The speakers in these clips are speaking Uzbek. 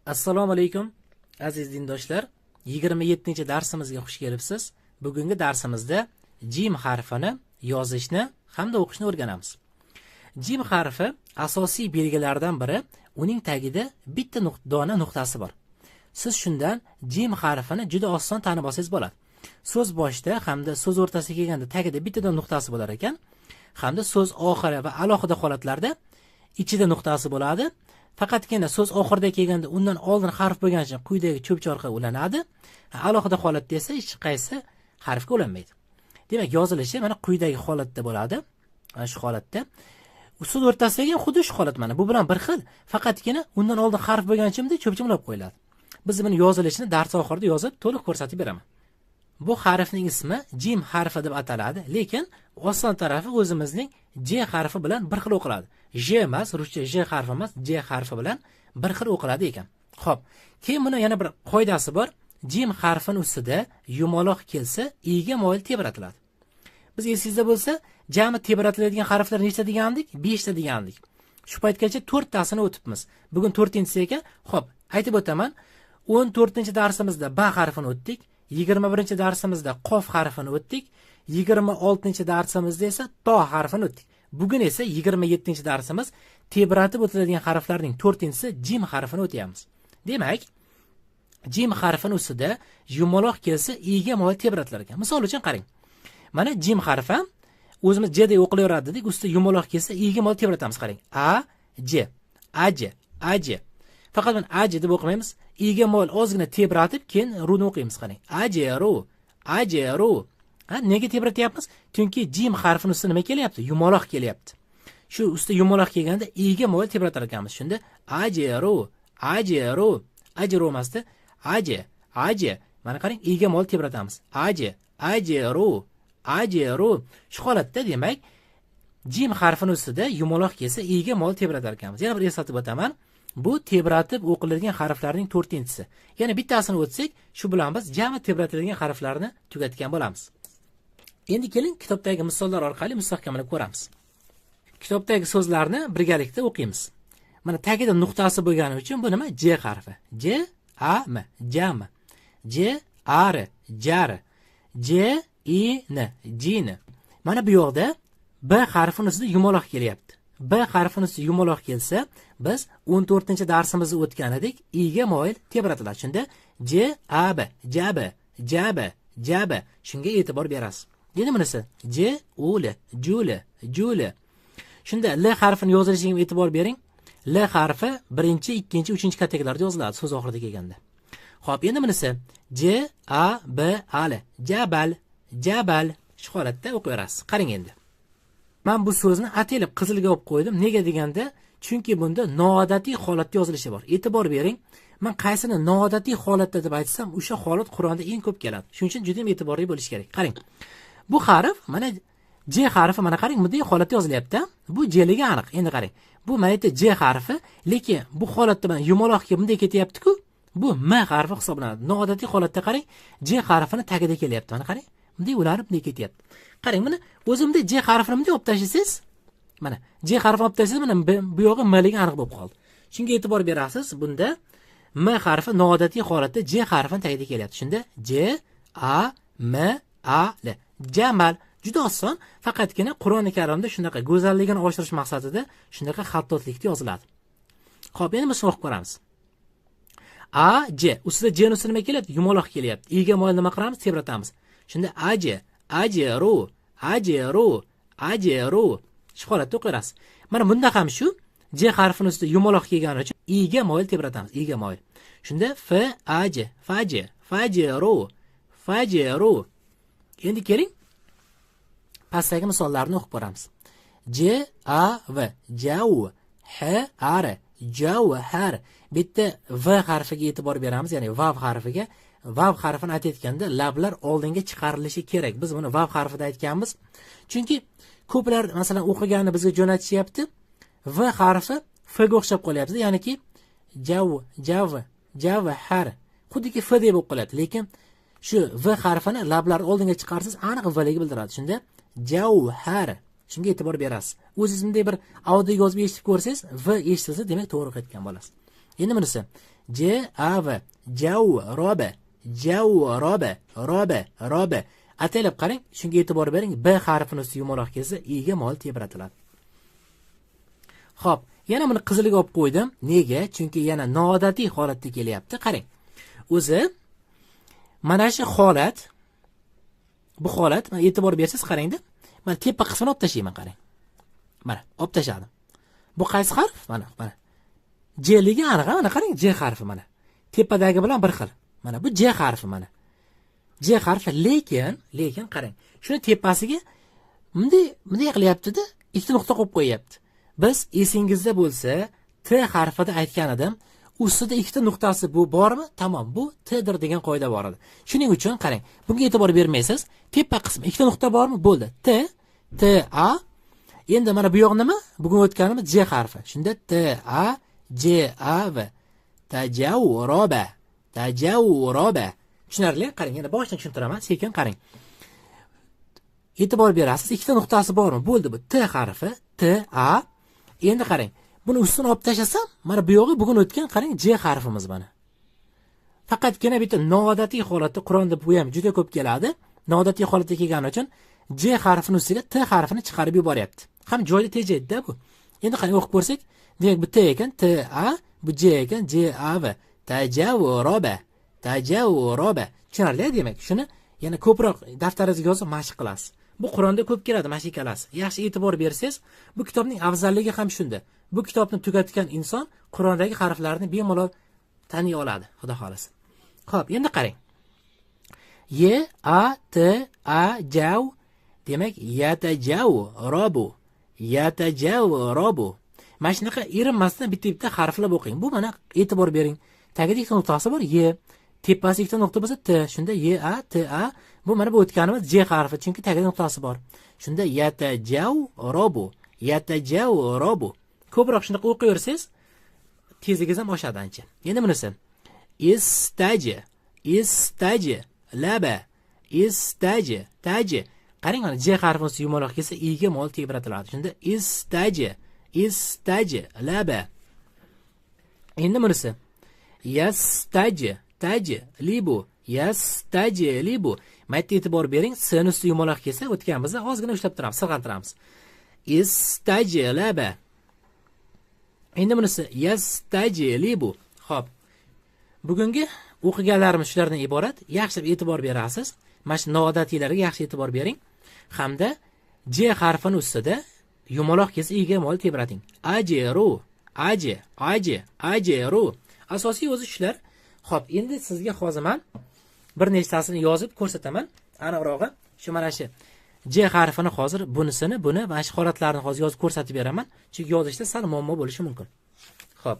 Assalomu alaykum aziz dindoshlar. 27-darsimizga xush kelibsiz. Bugungi darsimizda jim harfini yozishni hamda o'qishni o'rganamiz. Jim harfi asosiy belgilaridan biri, uning tagida bitta dona nuqtasi bor. Siz shundan jim harfini juda oson tanib olsangiz bo'ladi. So'z boshida hamda so'z o'rtasiga kelganda tagida bitta dona nuqtasi bo'lar ekan, hamda so'z oxiri va alohida holatlarda ichida nuqtasi bo'ladi. Faqatgina so'z oxirida kelganda undan oldin harf bo'lgani uchun quyidagi cho'pchorqa ulanadi. Alohida holatda esa hech qaysi harfga ulanmaydi. Demak, yozilishi mana quyidagi holatda bo'ladi. Mana shu holatda. So'z o'rtasidagi xuddi shu holat mana. Bu bilan bir xil. Faqatgina undan oldin harf bo'lgani uchun cho'pchimlab qo'yiladi. Biz buni yozilishini dars oxirida yozib to'liq ko'rsatib beraman. Bu harfning ismi jim harfi deb ataladi, lekin oson tarafi o'zimizning j harfi bilan bir xil o'qiladi. J emas, ruscha j harfi emas, j harfi bilan bir xil o'qiladi ekan. Xo'p, keyin buni yana bir qoidasi bor. Jim harfining ustida yumaloq kelsa, i'ga moyil tebratiladi. Biz esingizda bo'lsa, jami tebratiladigan harflar nechta degandik? 5 ta degandik. Shu paytgacha 4 tasini o'tibmiz. Bugun 4-inchisi ekan. Xo'p, aytib o'taman. 14-darsimizda ba harfini o'tdik. 21-darsimizda qof harfini o'tdik. 26-darsimizda esa to harfini o'tdik. Bugun esa 27-darsimiz tebratib o'tiladigan harflarning 4-inchisi jim harfini o'tyapmiz. Demak, jim harfining ustida yumaloq kelsa i'ga moyil tebratilar ekan. Misol uchun qarang. Mana jim harfi o'zimiz j deb o'qilaveradi dedik, ustida yumaloq kelsa i'ga moyil tebratamiz. Qarang. A j, aj, aj. Faqat men aj deb o'qimaymiz. I'ga moyil ozgina tebratib, keyin runi o'qiymiz. Qarang. Ajeru, ajeru. Nega tebratyapmiz? Chunki jim harfining ustida nima kelyapti? Yumaloq kelyapti. Shu ustida yumaloq kelganda i'ga moyil tebratar ekanmiz. Shunda ajeru, ajeru, ajeru emasdi. Aje, aje. Mana qarang, i'ga moyil tebratamiz. Aje, ajeru, ajeru. Shu holatda demak, jim harfining ustida yumaloq kelsa i'ga moyil tebratar ekanmiz. Yana bir eslatib o'taman. Bu tebratib o'qiladigan harflarning 4-inchisi. Yana bittasini o'tsak, shu bilan biz jami tebratiladigan harflarni tugatgan bo'lamiz. Endi keling, kitobdagi misollar orqali mustahkamlab ko'ramiz. Kitobdagi so'zlarni birgalikda o'qiymiz. Mana tagida nuqtasi bo'lgani uchun bu nima? J harfi. J a m, jami. J a r, jar. J i n, jin. Mana bu yoqda b harfining ustida yumaloq kelyapti. B harfining ustida yumaloq kelsa, biz 14-darsimizni o'tgan edik, i'ga moyil tebratiladi. Shunda j a b, jabi, jabi, jabi. Shunga e'tibor berasiz. Endi bunisi j u l, juli, juli. Shunda l harfini yozilishiga e'tibor bering. L harfi 1-chi, 2-chi, 3-chi kategoriyalarda yoziladi so'z oxirida kelganda. Xo'p, endi bunisi j a b a l, jabal, jabal. Shu holatda o'qiyverasiz. Qarang endi. Men bu so'zni atalib qizilga olib qo'ydim. Nega deganda, chunki bunda noodatiy holatda yozilishi bor. E'tibor bering. Men qaysini noodatiy holatda deb aytsam, o'sha holat Qur'onda eng ko'p keladi. Shuning uchun juda ham e'tiborli bo'lish kerak. Qarang. Bu harf mana j harfi mana qarang, bunday holatda yozilyapti. Bu jligi aniq. Endi qarang. Bu mayda j harfi, lekin bu holatda mana yumaloqga bunday ketyapti-ku. Bu m harfi hisoblanadi. Noodatiy holatda qarang, j harfini tagida kelyapti. Mana qarang. Bunday ulanib bunday ketyapti. Qarang, mana o'zimda j harfini bunday olib tashlasangiz, mana j harfini olib tashlasangiz, mana bu yog'i m ligi aniq bo'lib qoldi. Shunga e'tibor berasiz. Bunda m harfi noodatiy holatda j harfini tagida kelyapti. Shunda j a m a l, jamal. Juda oson, faqatgina Qur'oni Karimda shunaqa go'zalligini oshirish maqsadida shunaqa xattotlikda yoziladi. Xo'p, endi biz o'qib ko'ramiz. A j ustida j ustida nima kelyapti? Yumaloq kelyapti. i'ga moyil nima qilamiz? Tebratamiz. Shunda aje, ajeru, ajeru, ajeru. Shu holatda o'qiysiz. Mana bunda ham shu j harfining ustida yumaloq kelgani uchun i'ga moyil tebratamiz. i'ga moyil. Shunda f aje, faje, fajeru, fajeru. Endi keling, pastdagi misollarni o'qib ko'ramiz. J a v, jav, h ar, javhar. Bitta v harfiga e'tibor beramiz, ya'ni vav harfiga. Vav harfini aytayotganda lablar oldinga chiqarilishi kerak. Biz buni vav harfida aytganmiz. Chunki ko'plar masalan o'qiganini bizga jo'natishyapti. V harfi f ga o'xshab qolyapti. Ya'niki jav, jav, javhar. Xuddiki f deb o'qiladi, lekin shu v harfini lablar oldinga chiqarsiz, aniq v ligi bildiradi. Shunda javhar. Shunga e'tibor berasiz. O'zingiz bunday bir audio yozib eshitib ko'rsangiz, v eshitilsa, demak to'g'ri o'qiyotgan bo'lasiz. Endi bunisi J-A-V. Javroba. Javroba. Roba. Ataylab qarang, shunga e'tibor bering. B harfini usti yumaloq kelsa, i'ga mol tebratiladi. Xo'p, yana buni qiziliga olib qo'ydim. Nega? Chunki yana noodatiy holatda kelyapti. Qarang. O'zi mana shu holat, bu holat, mana e'tibor bersangiz qarangda. Mana tepa qismini olib tashlayman, qarang. Mana, olib tashladim. Bu qaysi harf? Mana. J ligi aniq, mana qarang, J harfi mana. Tepadagi bilan bir xil. Mana bu J harfi mana. J harfi lekin qarang. Shuni tepasiga bunday qilyapti-da, ikkita nuqta qo'yib qo'yapti. Biz esingizda bo'lsa, T harfida aytgan edim, ustida ikkita nuqtasi bu bormi? Tamom, bu T'dir degan qoida bor edi. Shuning uchun qarang, bunga e'tibor bermaysiz. Tepa qismi ikkita nuqta bormi? Bo'ldi. T A. Endi mana bu yoq nima? Bugun o'tganimiz J harfi. Shunda T A J A V. Tajawroba. Tushunarli? Qarang, yana boshdan tushuntiraman, sekin qarang. E'tibor berasiz, ikkita nuqtasi bormi? Bo'ldi bu T harfi, T A. Endi qarang, buni ustini olib tashlasam, mana bu yog'i bugun o'tgan, qarang, J harfimiz mana. Faqatgina bitta noodatiy holatda Qur'onda bu ham juda ko'p keladi. Noodatiy holatda kelgani uchun J harfini ustiga T harfini chiqarib yuboryapti. Ham joyda tejaydi-da bu. Endi qarang, o'qib ko'rsak, demak bu T ekan, T A, bu J ekan, J A V. Tajawroba. Tushunarli, demak, shuni yana ko'proq daftaringizga yozib mashq qilasiz. Bu Qur'onda ko'p keladi mashikalar. Yaxshi e'tibor bersangiz, bu kitobning afzalligi ham shunda. Bu kitobni tugatgan inson Qur'ondagi harflarni bemalol taniy oladi, xudo xolasa. Xo'p, endi qarang. Y A T A jav, demak yatajawrobu. Mana shunaqa erinmasdan bitta harflab o'qing. Bu mana e'tibor bering. Tagida ikkita nuqtasi bor, Y. Tepasi ikkita nuqta bo'lsa T. Shunda Y A T A. Bu mana bu o'tganimiz J harfi, chunki tagida nuqtasi bor. Shunda yatajawrobu. Ko'proq shunaqa o'qiyversangiz, tezligingiz ham oshadi ancha. Endi bunisi. Istaji. Laba. Taji. Qarang, mana J harfini yumaloq kelsa, i'ga mol tebratiladi. Shunda istaji. Laba. Endi bunisi. Yastajlibu. Maytda e'tibor bering, sin usti yumaloq kelsa, o'tganimizda ozgina ushlab turamiz, sirg'antiramiz. Istajlaba. Endi bunisi yastajlibu. Xo'p. Bugungi o'qiganlarimiz shulardan iborat. Yaxshi e'tibor berasiz. Mana shu noodatiylariga yaxshi e'tibor bering. Hamda J harfini ustida yumaloq kelsa, i'ga mol tebrating. Ajru. Asosiy o'zi shular. Xo'p, endi sizga hozir men bir nechtasini yozib ko'rsataman. Aniqrog'i, shu mana shu J harfini hozir buni mana shu holatlarni hozir yozib ko'rsatib beraman. Chunki yozishda sal muammo bo'lishi mumkin. Xo'p.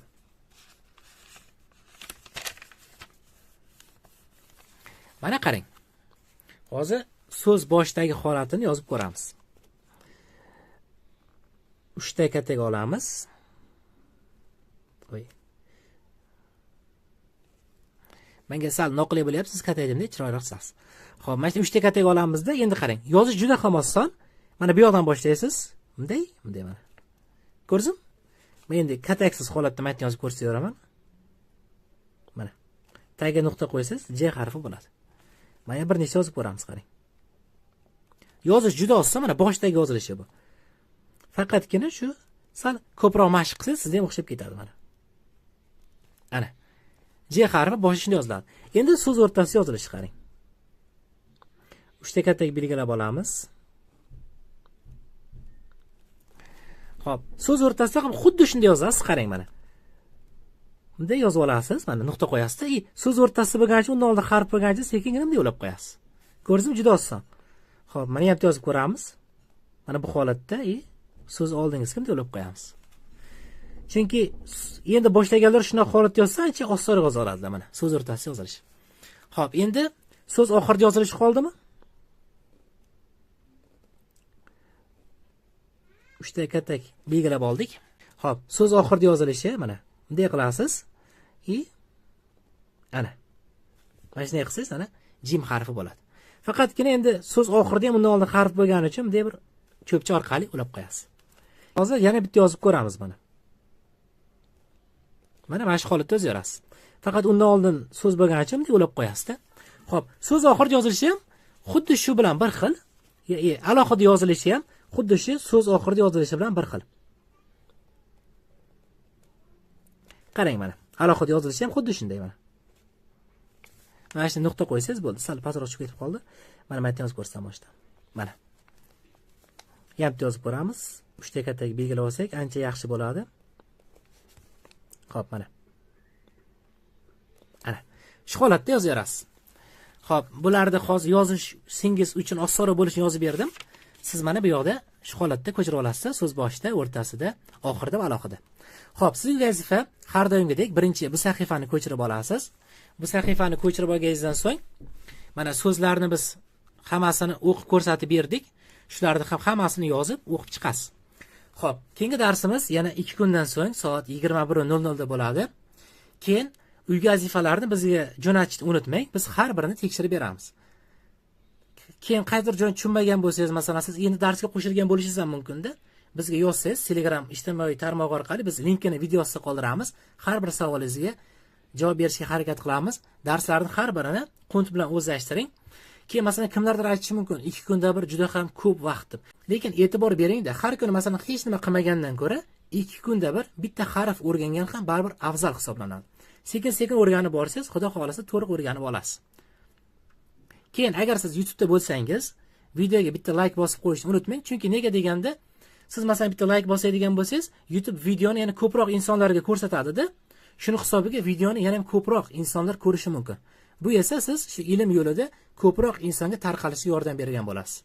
Mana qarang. Hozir so'z boshidagi holatini yozib ko'ramiz. 3 ta kataga olamiz. Menga sal noqulay bo'lyapti, siz kataydimda chiroyli qilasiz. Xo'p, mana shu 3 ta kataga olamizda, endi qarang. Yozish juda ham oson. Mana bu yoqdan boshlaysiz. Bunday mana. Ko'rdingizmi? Men endi kataksiz holatda matn yozib ko'rsataman. Mana. Tagiga nuqta qo'ysangiz, J harfi bo'ladi. Mana bir nechta yozib ko'ramiz, qarang. Yozish juda oson, mana boshdagi yozilishi bu. Faqatgina shu sal ko'proq mashq qilsangiz, sizga ham o'xshab ketadi mana. Ana. J harfi boshi shunday yoziladi. Endi so'z o'rtasida yozilishi qarang. 3 ta kattaga belgilab olamiz. Xo'p, so'z o'rtasida ham xuddi shunday yozasiz, qarang mana. Bunday yozib olasiz, mana nuqta qo'yasiz-da, so'z o'rtasida bo'lgancha, undan oldin harf bo'lgancha sekingina bunday yo'lab qo'yasiz. Ko'rdingizmi, juda oson. Xo'p, mana ham yozib ko'ramiz. Mana bu holatda so'z oldingizga bunday yo'lab qo'yamiz. Chunki endi boshlaganlar shunaqa holatda yozsa, ancha osonroq yoza oladilar mana, so'z o'rtasida yozilish. Xo'p, endi so'z oxirida yozilishi qoldimi? 3 ta katak belgilab oldik. Xo'p, so'z oxirida yozilishi mana bunday qilasiz. Ana. Mana shunday qilsangiz, ana jim harfi bo'ladi. Faqatgina endi so'z oxirida ham undan oldin harf bo'lgani uchun bunday bir cho'pcha orqali ulab qo'yasiz. Hozir yana bitta yozib ko'ramiz mana. Mana shu holatda yozyapsiz. Faqat undan oldin so'z bo'lgani uchun bunday o'ylab qo'yasizda. Xo'p, so'z oxirida yozilishi ham xuddi shu bilan bir xil. Alohida yozilishi ham xuddi shu so'z oxirida yozilishi bilan bir xil. Qarang mana. Alohida yozilishi ham xuddi shunday mana. Mana shunday nuqta qo'ysangiz bo'ldi. Sal pastroq chiqib ketib qoldi. Mana men yozib ko'rsam boshdan. Mana. Yamni yozib ko'ramiz. 3 tekatdagi belgilab olsak, ancha yaxshi bo'ladi. Xo'p, mana. Ana. Shu holatda yozaverasiz. Xo'p, bularni hozir yozishingiz uchun osonroq bo'lishini yozib berdim. Siz mana bu yoqda shu holatda ko'chirib olasiz, so'z boshida, o'rtasida, oxirida va alohida. Xo'p, sizning vazifa har doimgidek birinchi bu sahifani ko'chirib olasiz. Bu sahifani ko'chirib olganingizdan so'ng mana so'zlarni biz hammasini o'qib ko'rsatib berdik. Shularni ham hammasini yozib o'qib chiqasiz. Xo'p, keyingi darsimiz yana 2 kundan so'ng soat 21:00 da bo'ladi. Keyin uyga vazifalarni bizga jo'natishni unutmang. Biz har birini tekshirib beramiz. Keyin qaydir joy tushunmagan bo'lsangiz, masalan, siz endi darsga qo'shilgan bo'lishingiz ham mumkin-da. Bizga yozsangiz, Telegram ijtimoiy tarmoq orqali biz linkini videosida qoldiramiz. Har bir savolingizga javob berishga harakat qilamiz. Darslarning har birini qunt bilan o'zlashtiring. Keyin masalan kimlardir aytishi mumkin, 2 kunda bir juda ham ko'p vaqt deb. Lekin e'tibor bering-da, har kuni masalan hech nima qilmagandan ko'ra 2 kunda bir bitta harf o'rgangan ham baribir afzal hisoblanadi. Sekin-sekin o'rganib borsangiz, xudo xolasa to'liq o'rganib olasiz. Keyin agar siz YouTube'da bo'lsangiz, videoga bitta like bosib qo'yishni unutmang, chunki nega deganda, siz masalan bitta like bosadigan bo'lsangiz, YouTube videoni yana ko'proq insonlarga ko'rsatadi-da. Shuni hisobiga videoni yana ham ko'proq insonlar ko'rishi mumkin. Bu esa siz shu ilm yo'lida ko'proq insonga tarqalishga yordam bergan bo'lasiz.